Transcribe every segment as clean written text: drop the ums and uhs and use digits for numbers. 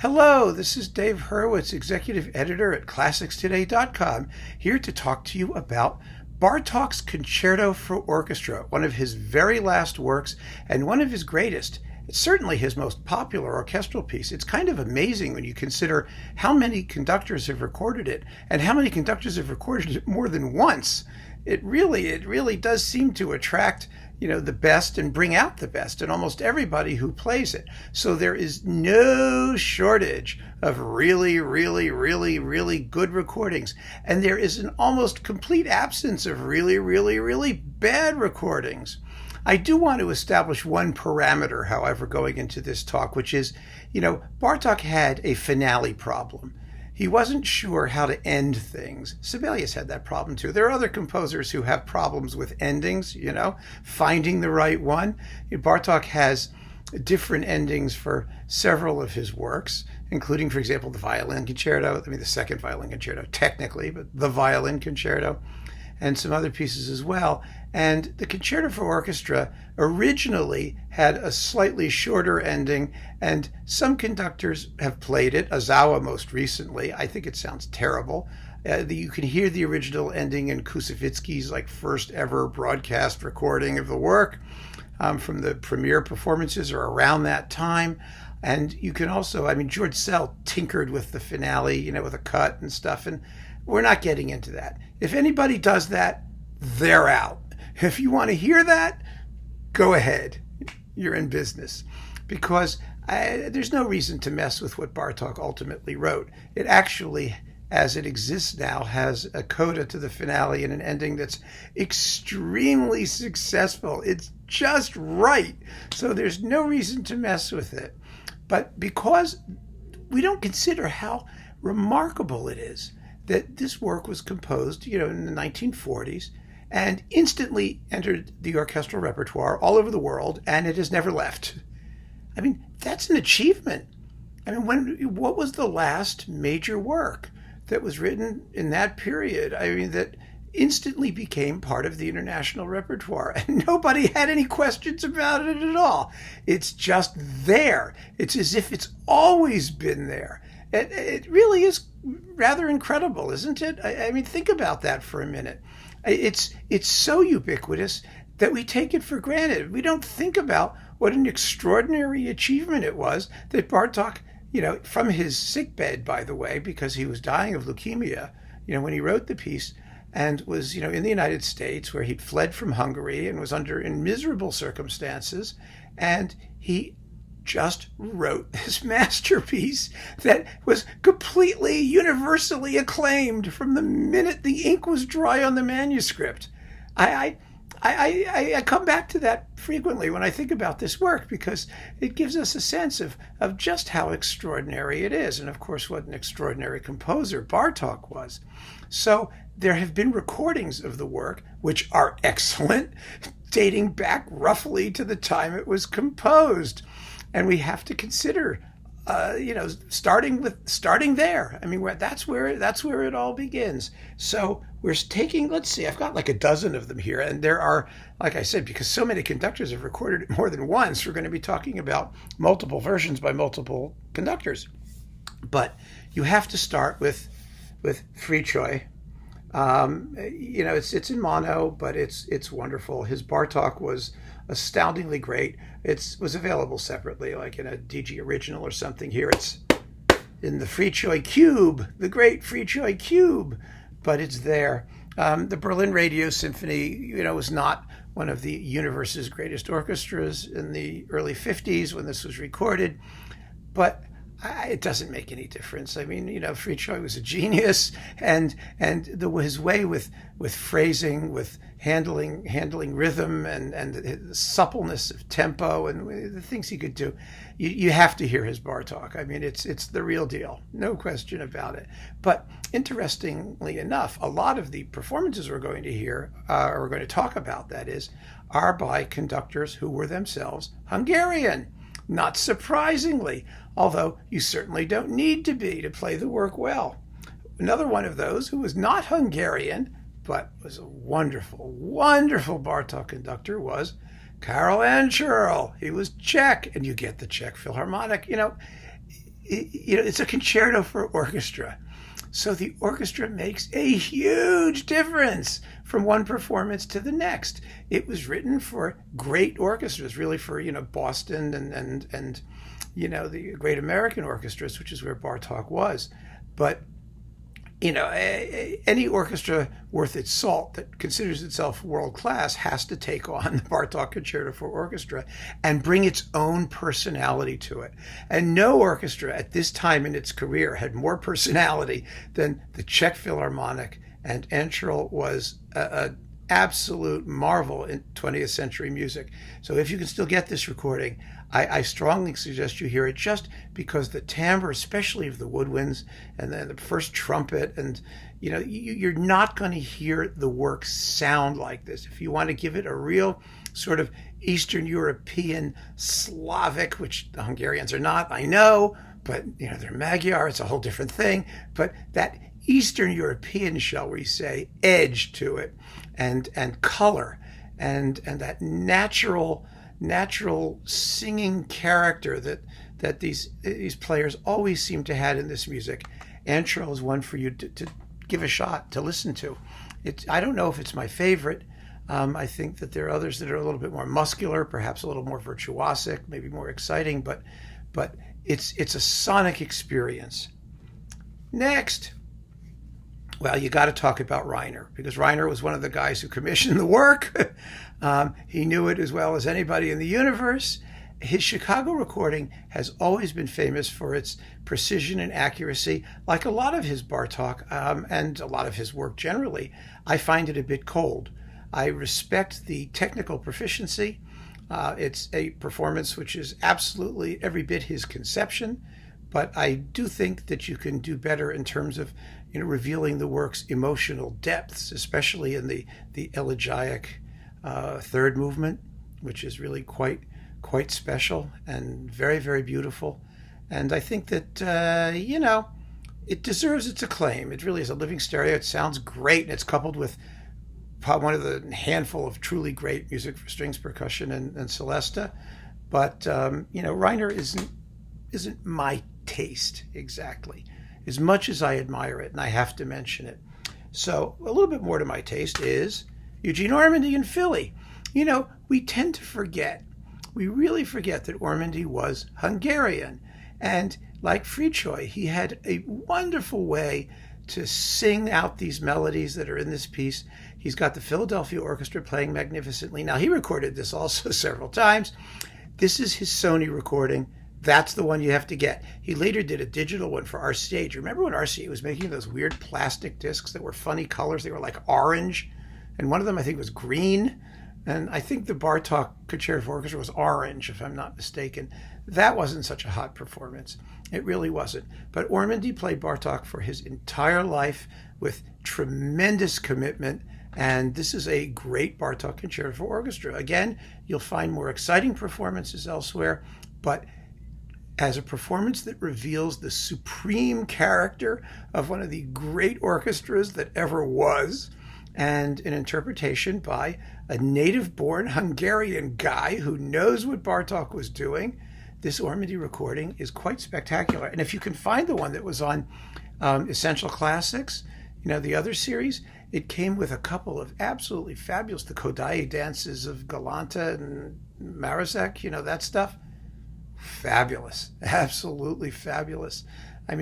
Hello, this is Dave Hurwitz, Executive Editor at ClassicsToday.com, here to talk to you about Bartók's Concerto for Orchestra, one of his very last works and one of his greatest. It's certainly his most popular orchestral piece. It's kind of amazing when you consider how many conductors have recorded it and how many conductors have recorded it more than once. It really does seem to attract, the best and bring out the best in almost everybody who plays it. So there is no shortage of really good recordings. And there is an almost complete absence of really bad recordings. I do want to establish one parameter, however, going into this talk, which is, Bartók had a finale problem. He wasn't sure how to end things. Sibelius had that problem too. There are other composers who have problems with endings, finding the right one. Bartók has different endings for several of his works, including, for example, the the second violin concerto, technically, but the violin concerto, and some other pieces as well. And the Concerto for Orchestra originally had a slightly shorter ending, and some conductors have played it, Ozawa most recently. I think it sounds terrible. You can hear the original ending in Kusevitsky's first ever broadcast recording of the work from the premiere performances or around that time. And you can also, Georg Solti tinkered with the finale, with a cut and stuff, and we're not getting into that. If anybody does that, they're out. If you want to hear that, go ahead. You're in business. Because there's no reason to mess with what Bartók ultimately wrote. It actually, as it exists now, has a coda to the finale and an ending that's extremely successful. It's just right. So there's no reason to mess with it. But because we don't consider how remarkable it is that this work was composed, in the 1940s and instantly entered the orchestral repertoire all over the world, and it has never left. That's an achievement. What was the last major work that was written in that period? That instantly became part of the international repertoire, and nobody had any questions about it at all. It's just there. It's as if it's always been there. It really is rather incredible, isn't it? Think about that for a minute. It's so ubiquitous that we take it for granted. We don't think about what an extraordinary achievement it was that Bartók, from his sickbed, by the way, because he was dying of leukemia, when he wrote the piece, and was, in the United States, where he'd fled from Hungary and was in miserable circumstances, and he just wrote this masterpiece that was completely universally acclaimed from the minute the ink was dry on the manuscript. I come back to that frequently when I think about this work, because it gives us a sense of just how extraordinary it is, and of course what an extraordinary composer Bartók was. So there have been recordings of the work which are excellent, dating back roughly to the time it was composed. And we have to consider, starting there. That's where it all begins. So we're taking, let's see, I've got a dozen of them here. And there are, like I said, because so many conductors have recorded it more than once, we're going to be talking about multiple versions by multiple conductors. But you have to start with Fricsay. It's in mono, but it's wonderful. His Bartók was astoundingly great. It was available separately, like in a DG original or something. Here it's in the Fricsay Cube, the great Fricsay Cube, but it's there. The Berlin Radio Symphony, was not one of the universe's greatest orchestras in the early 50s when this was recorded, but it doesn't make any difference. Fricsay was a genius, and his way with phrasing, with handling rhythm, and the suppleness of tempo, and the things he could do. You have to hear his Bartók. It's the real deal, no question about it. But interestingly enough, a lot of the performances we're going to hear, or we're going to talk about, that is, are by conductors who were themselves Hungarian. Not surprisingly, although you certainly don't need to be to play the work well. Another one of those who was not Hungarian, but was a wonderful Bartók conductor was Karel Ančerl. He was Czech, and you get the Czech Philharmonic. it's a concerto for orchestra. So the orchestra makes a huge difference from one performance to the next. It was written for great orchestras, really for, Boston and the great American orchestras, which is where Bartók was. But any orchestra worth its salt that considers itself world class has to take on the Bartók Concerto for Orchestra and bring its own personality to it. And no orchestra at this time in its career had more personality than the Czech Philharmonic, and Antrel was an absolute marvel in 20th century music. So if you can still get this recording, I strongly suggest you hear it, just because the timbre, especially of the woodwinds and then the first trumpet, and you're not going to hear the work sound like this. If you want to give it a real sort of Eastern European Slavic, which the Hungarians are not, I know, but they're Magyar, it's a whole different thing. But that Eastern European, shall we say, edge to it, and color, and that natural singing character that these players always seem to have in this music. Antrel is one for you to give a shot, to listen to. I don't know if it's my favorite. I think that there are others that are a little bit more muscular, perhaps a little more virtuosic, maybe more exciting, but it's a sonic experience. Next, well, you got to talk about Reiner, because Reiner was one of the guys who commissioned the work. He knew it as well as anybody in the universe. His Chicago recording has always been famous for its precision and accuracy. Like a lot of his Bartók, and a lot of his work generally, I find it a bit cold. I respect the technical proficiency. It's a performance which is absolutely every bit his conception, but I do think that you can do better in terms of revealing the work's emotional depths, especially in the elegiac third movement, which is really quite special and very, very beautiful. And I think that it deserves its acclaim. It really is a living stereo. It sounds great, and it's coupled with one of the handful of truly great music for strings, percussion, and celesta. But Reiner isn't my taste exactly, as much as I admire it, and I have to mention it. So a little bit more to my taste is Eugene Ormandy in Philly. We tend to forget, we really forget that Ormandy was Hungarian. And like Fricsay, he had a wonderful way to sing out these melodies that are in this piece. He's got the Philadelphia Orchestra playing magnificently. Now, he recorded this also several times. This is his Sony recording. That's the one you have to get. He later did a digital one for RCA. Do you remember when RCA was making those weird plastic discs that were funny colors? They were like orange, and one of them I think was green. And I think the Bartók Concerto for Orchestra was orange, if I'm not mistaken. That wasn't such a hot performance. It really wasn't. But Ormandy played Bartók for his entire life with tremendous commitment. And this is a great Bartók Concerto for Orchestra. Again, you'll find more exciting performances elsewhere, but as a performance that reveals the supreme character of one of the great orchestras that ever was, and an interpretation by a native-born Hungarian guy who knows what Bartók was doing, this Ormandy recording is quite spectacular. And if you can find the one that was on Essential Classics, the other series, it came with a couple of absolutely fabulous, the Kodaly dances of Galanta and Marozek, that stuff. Fabulous, absolutely fabulous.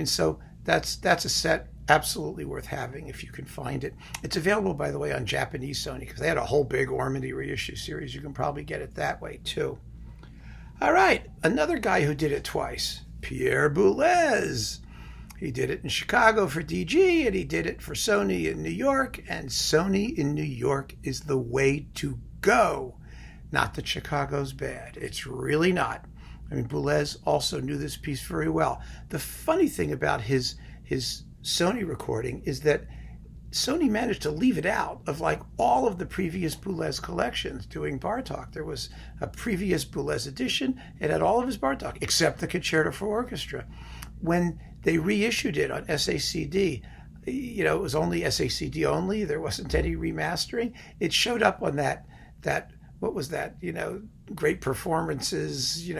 So that's a set absolutely worth having if you can find it. It's available, by the way, on Japanese Sony, because they had a whole big Ormandy reissue series. You can probably get it that way too. All right, another guy who did it twice, Pierre Boulez. He did it in Chicago for DG, and he did it for Sony in New York, and Sony in New York is the way to go. Not that Chicago's bad. It's really not. Boulez also knew this piece very well. The funny thing about his Sony recording is that Sony managed to leave it out of like all of the previous Boulez collections doing Bartók. There was a previous Boulez edition. It had all of his Bartók, except the Concerto for Orchestra. When they reissued it on SACD, it was only SACD only. There wasn't any remastering. It showed up on that what was that, great performances,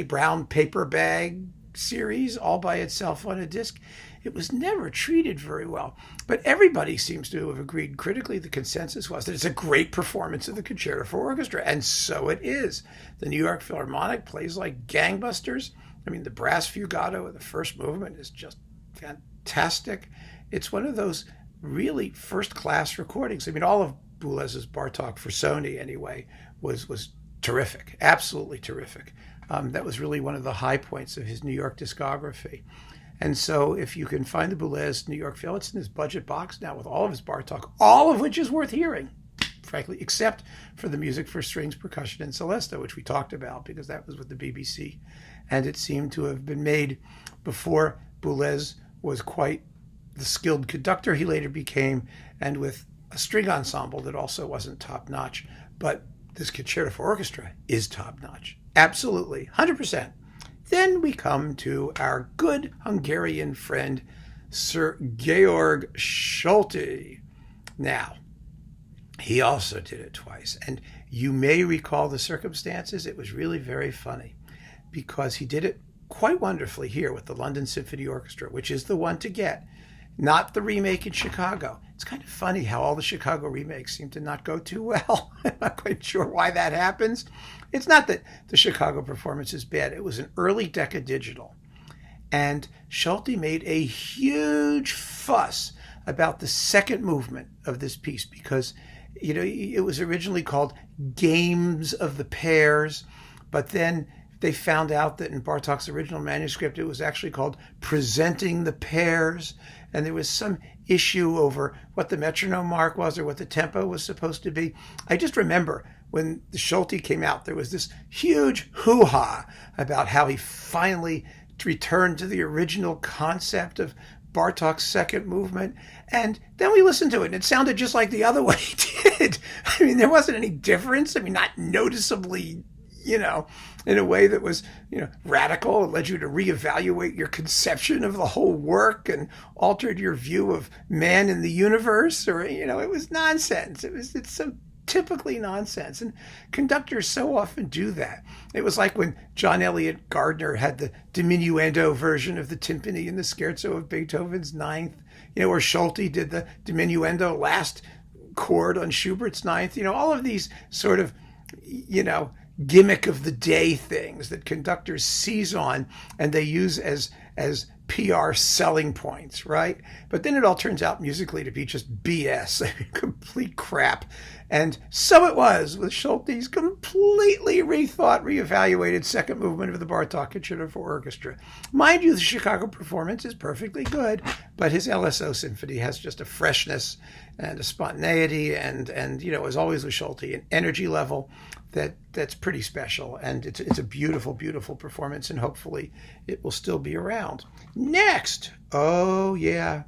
brown paper bag series all by itself on a disc. It was never treated very well. But everybody seems to have agreed critically. The consensus was that it's a great performance of the Concerto for Orchestra, and so it is. The New York Philharmonic plays like gangbusters. I mean, the brass fugato of the first movement is just fantastic. It's one of those really first-class recordings. I mean, all of Boulez's Bartók for Sony, anyway, was terrific, absolutely terrific. That was really one of the high points of his New York discography. And so if you can find the Boulez New York Phil, it's in his budget box now with all of his Bartók, all of which is worth hearing, frankly, except for the music for strings, percussion, and celesta, which we talked about because that was with the BBC. And it seemed to have been made before Boulez was quite the skilled conductor he later became, and with a string ensemble that also wasn't top-notch. But this Concerto for Orchestra is top-notch. Absolutely, 100%. Then we come to our good Hungarian friend, Sir Georg Solti. Now, he also did it twice. And you may recall the circumstances. It was really very funny because he did it quite wonderfully here with the London Symphony Orchestra, which is the one to get, not the remake in Chicago. It's kind of funny how all the Chicago remakes seem to not go too well. I'm not quite sure why that happens. It's not that the Chicago performance is bad. It was an early Decca digital. And Solti made a huge fuss about the second movement of this piece because, you know, it was originally called Games of the Pairs, but then they found out that in Bartók's original manuscript, it was actually called Presenting the Pairs. And there was some issue over what the metronome mark was or what the tempo was supposed to be. I just remember when the Solti came out, there was this huge hoo-ha about how he finally returned to the original concept of Bartók's second movement. And then we listened to it, and it sounded just like the other way he did. I mean, there wasn't any difference. I mean, not noticeably, you know, in a way that was, you know, radical and led you to reevaluate your conception of the whole work and altered your view of man in the universe, or, you know, it was nonsense. It's so typically nonsense. And conductors so often do that. It was like when John Eliot Gardner had the diminuendo version of the timpani in the Scherzo of Beethoven's Ninth, you know, or Solti did the diminuendo last chord on Schubert's Ninth, you know, all of these sort of, you know, gimmick of the day things that conductors seize on and they use as PR selling points, right? But then it all turns out musically to be just BS, complete crap. And so it was with Solti's completely rethought, reevaluated second movement of the Bartók Concerto for Orchestra. Mind you, the Chicago performance is perfectly good, but his LSO symphony has just a freshness and a spontaneity and you know, as always with Solti, an energy level that's pretty special. And it's a beautiful, beautiful performance, and hopefully it will still be around. Next, oh yeah,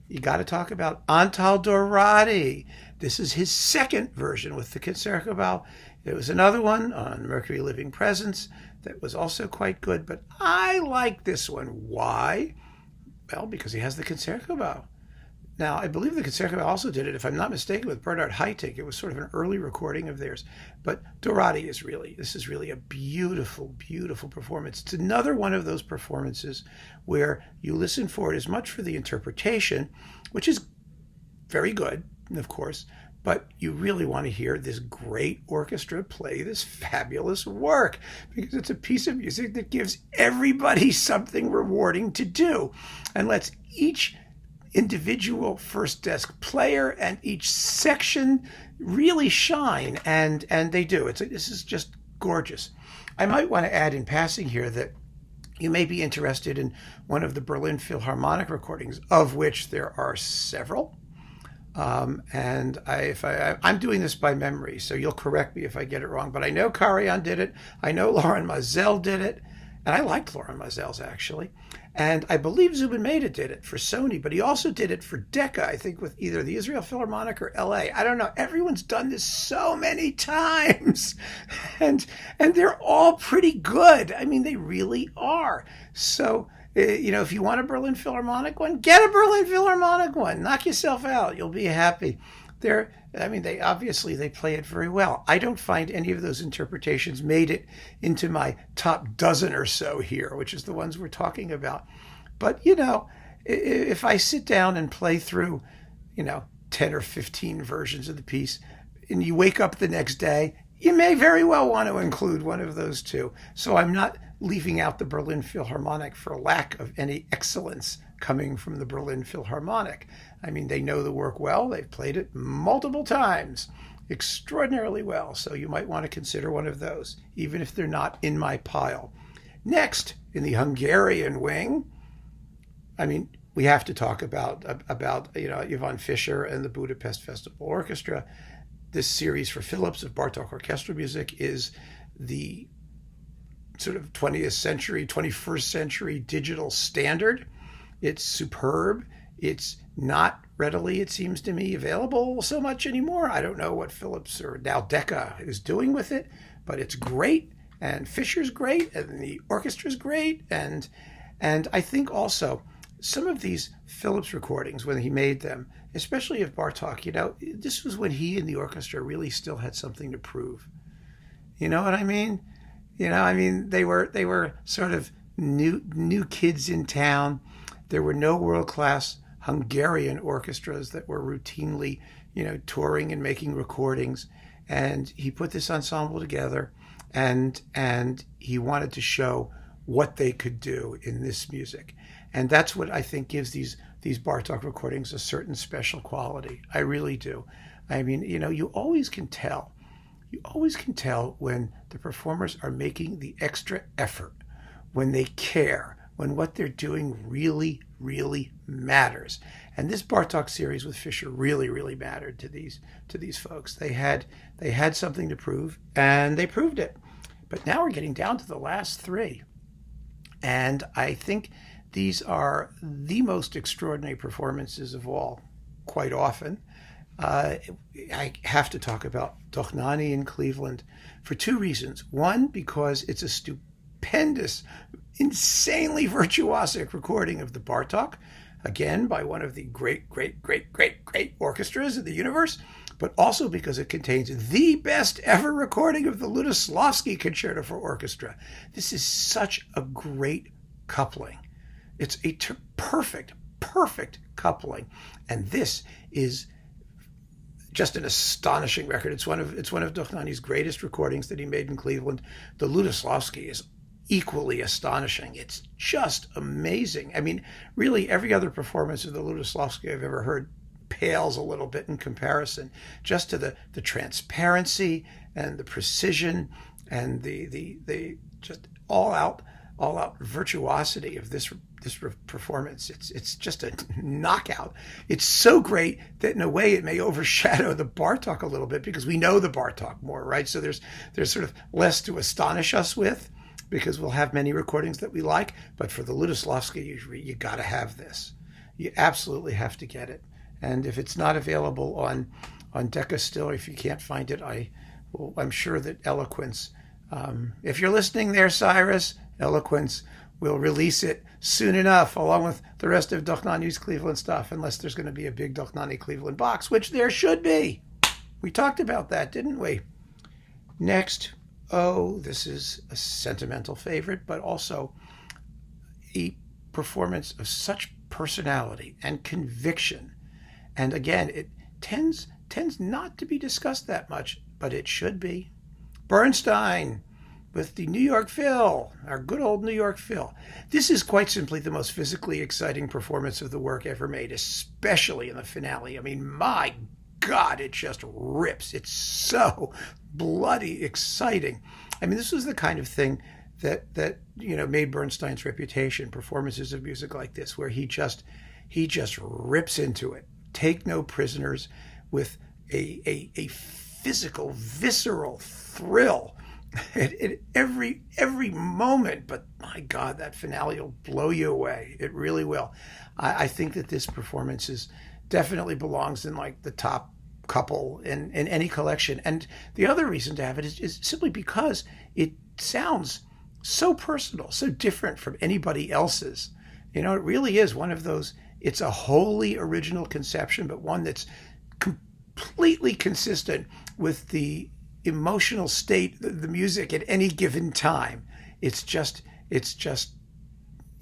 you got to talk about Antal Dorati. This is his second version with the Concerto. There was another one on Mercury Living Presence that was also quite good, but I like this one. Why? Well, because he has the Concerto. Now, I believe the Concerto also did it, if I'm not mistaken, with Bernard Haitink. It was sort of an early recording of theirs. But Dorati is really a beautiful, beautiful performance. It's another one of those performances where you listen for it as much for the interpretation, which is very good, of course, but you really want to hear this great orchestra play this fabulous work because it's a piece of music that gives everybody something rewarding to do and lets each individual first desk player and each section really shine, and they do. This is just gorgeous. I might want to add in passing here that you may be interested in one of the Berlin Philharmonic recordings, of which there are several. And I'm doing this by memory, so you'll correct me if I get it wrong. But I know Karajan did it. I know Laurent Mazel did it. And I liked Laurent Mazel's, actually. And I believe Zubin Mehta did it for Sony, but he also did it for Decca, I think, with either the Israel Philharmonic or LA. I don't know. Everyone's done this so many times. And they're all pretty good. I mean, they really are. So, you know, if you want a Berlin Philharmonic one, get a Berlin Philharmonic one. Knock yourself out. You'll be happy. they play it very well. I don't find any of those interpretations made it into my top dozen or so here, which is the ones we're talking about. But, if I sit down and play through, 10 or 15 versions of the piece, and you wake up the next day, you may very well want to include one of those two. So I'm not leaving out the Berlin Philharmonic for lack of any excellence coming from the Berlin Philharmonic. I mean, they know the work well. They've played it multiple times, extraordinarily well. So you might want to consider one of those, even if they're not in my pile. Next, in the Hungarian wing, we have to talk about Iván Fischer and the Budapest Festival Orchestra. This series for Philips of Bartók orchestral music is the sort of 20th century, 21st century digital standard. It's superb. It's not readily, it seems to me, available so much anymore. I don't know what Philips or now Decca is doing with it, but it's great, and Fischer's great, and the orchestra's great, and I think also some of these Philips recordings, when he made them, especially of Bartók, this was when he and the orchestra really still had something to prove. You know what I mean? They were sort of new kids in town. There were no world-class Hungarian orchestras that were routinely, touring and making recordings. And he put this ensemble together, and he wanted to show what they could do in this music. And that's what I think gives these Bartók recordings a certain special quality. I really do. You always can tell. You always can tell when the performers are making the extra effort, when they care, when what they're doing really, really matters. And this Bartók series with Fischer really, really mattered to these folks. They had something to prove, and they proved it. But now we're getting down to the last three. And I think these are the most extraordinary performances of all, quite often. I have to talk about Dohnányi in Cleveland for two reasons. One, because it's a stupendous, insanely virtuosic recording of the Bartók, again, by one of the great orchestras in the universe, but also because it contains the best ever recording of the Lutoslawski Concerto for Orchestra. This is such a great coupling. It's a perfect coupling. And this is just an astonishing record. It's one of Dohnányi's greatest recordings that he made in Cleveland. The Lutoslawski is equally astonishing. It's just amazing. Really every other performance of the Lutoslawski I've ever heard pales a little bit in comparison, just to the transparency and the precision and the just all out virtuosity of this performance. It's just a knockout. It's so great that in a way it may overshadow the Bartók a little bit because we know the Bartók more, right? So there's sort of less to astonish us with because we'll have many recordings that we like. But for the Lutoslawski, you got to have this. You absolutely have to get it. And if it's not available on Decca still, or if you can't find it, I'm sure that Eloquence, if you're listening there, Cyrus, Eloquence will release it soon enough, along with the rest of Dohnányi's Cleveland stuff, unless there's going to be a big Dohnányi Cleveland box, which there should be. We talked about that, didn't we? Next, this is a sentimental favorite, but also a performance of such personality and conviction. And again, it tends not to be discussed that much, but it should be. Bernstein with the New York Phil, our good old New York Phil. This is quite simply the most physically exciting performance of the work ever made, especially in the finale. My God, it just rips. It's so bloody exciting. This was the kind of thing that made Bernstein's reputation, performances of music like this, where he just rips into it. Take no prisoners, with a physical, visceral thrill at every moment. But my God, that finale will blow you away. It really will. I think that this performance definitely belongs in like the top couple in any collection. And the other reason to have it is simply because it sounds so personal, so different from anybody else's. It really is one of those, it's a wholly original conception, but one that's completely consistent with the emotional state of the music at any given time. It's just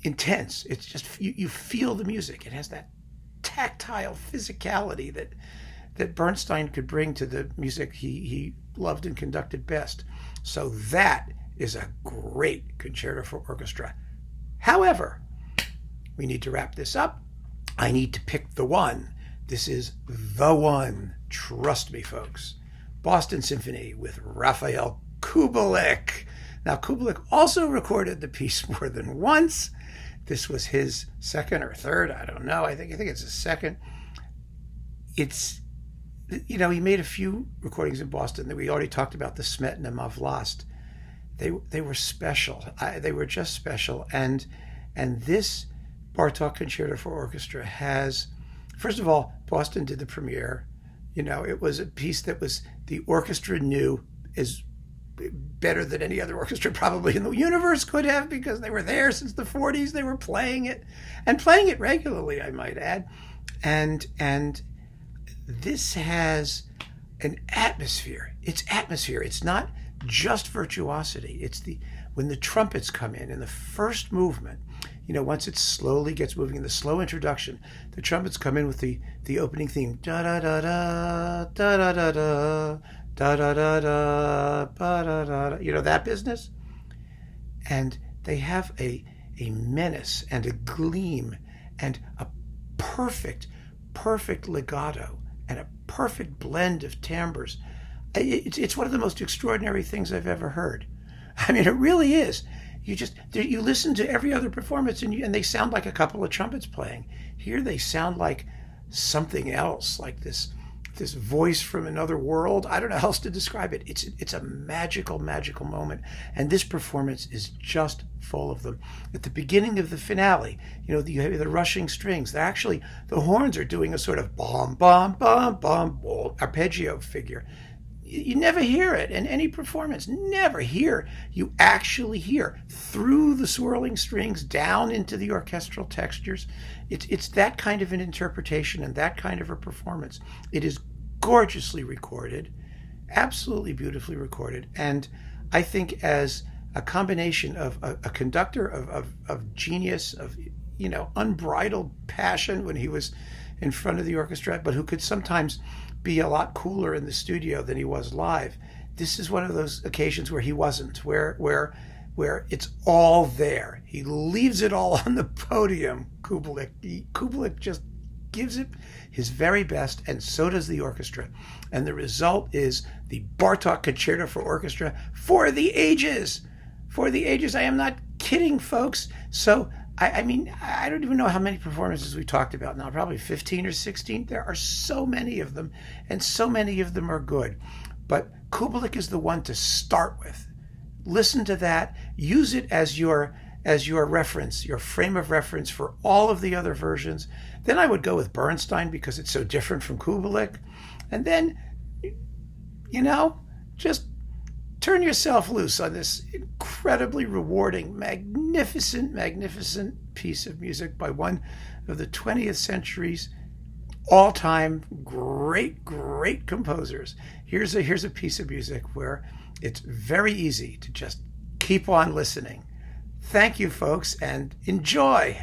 intense. It's just, you feel the music. It has that tactile physicality that Bernstein could bring to the music he loved and conducted best. So that is a great concerto for orchestra. However, we need to wrap this up. I need to pick the one. This is the one. Trust me, folks. Boston Symphony with Raphael Kubelik. Now, Kubelik also recorded the piece more than once. This was his second or third. I don't know. I think it's his second. It's, he made a few recordings in Boston that we already talked about, the Smetana Mavlast. They were special. They were just special. And this Bartók Concerto for Orchestra has, first of all, Boston did the premiere. It was a piece that was, the orchestra knew is better than any other orchestra probably in the universe could have, because they were there since the 40s. They were playing it, and playing it regularly, I might add. And this has an atmosphere. It's atmosphere. It's not just virtuosity. It's when the trumpets come in the first movement, once it slowly gets moving in the slow introduction, the trumpets come in with the opening theme, da da da da da da da da da da da da da da, that business. And they have a menace and a gleam and a perfect legato and a perfect blend of timbres. It's one of the most extraordinary things I've ever heard. I mean, it really is. You listen to every other performance and they sound like a couple of trumpets playing. Here they sound like something else, like this voice from another world. I don't know how else to describe it. It's a magical moment. And this performance is just full of them. At the beginning of the finale, you have the rushing strings. The horns are doing a sort of bom, bom, bom, bom, arpeggio figure. You never hear it in any performance. Never hear. You actually hear through the swirling strings down into the orchestral textures. It's that kind of an interpretation and that kind of a performance. It is gorgeously recorded, absolutely beautifully recorded. And I think as a combination of a conductor of genius, of unbridled passion when he was in front of the orchestra, but who could sometimes be a lot cooler in the studio than he was live. This is one of those occasions where he wasn't, where it's all there. He leaves it all on the podium, Kubelik. Kubelik just gives it his very best, and so does the orchestra. And the result is the Bartók Concerto for Orchestra for the ages. For the ages. I am not kidding, folks. So I mean, I don't even know how many performances we talked about now, probably 15 or 16. There are so many of them, and so many of them are good. But Kubelik is the one to start with. Listen to that. Use it as your reference, your frame of reference for all of the other versions. Then I would go with Bernstein because it's so different from Kubelik. And then, just turn yourself loose on this incredibly rewarding, magnificent piece of music by one of the 20th century's all-time great composers. Here's a piece of music where it's very easy to just keep on listening. Thank you, folks, and enjoy.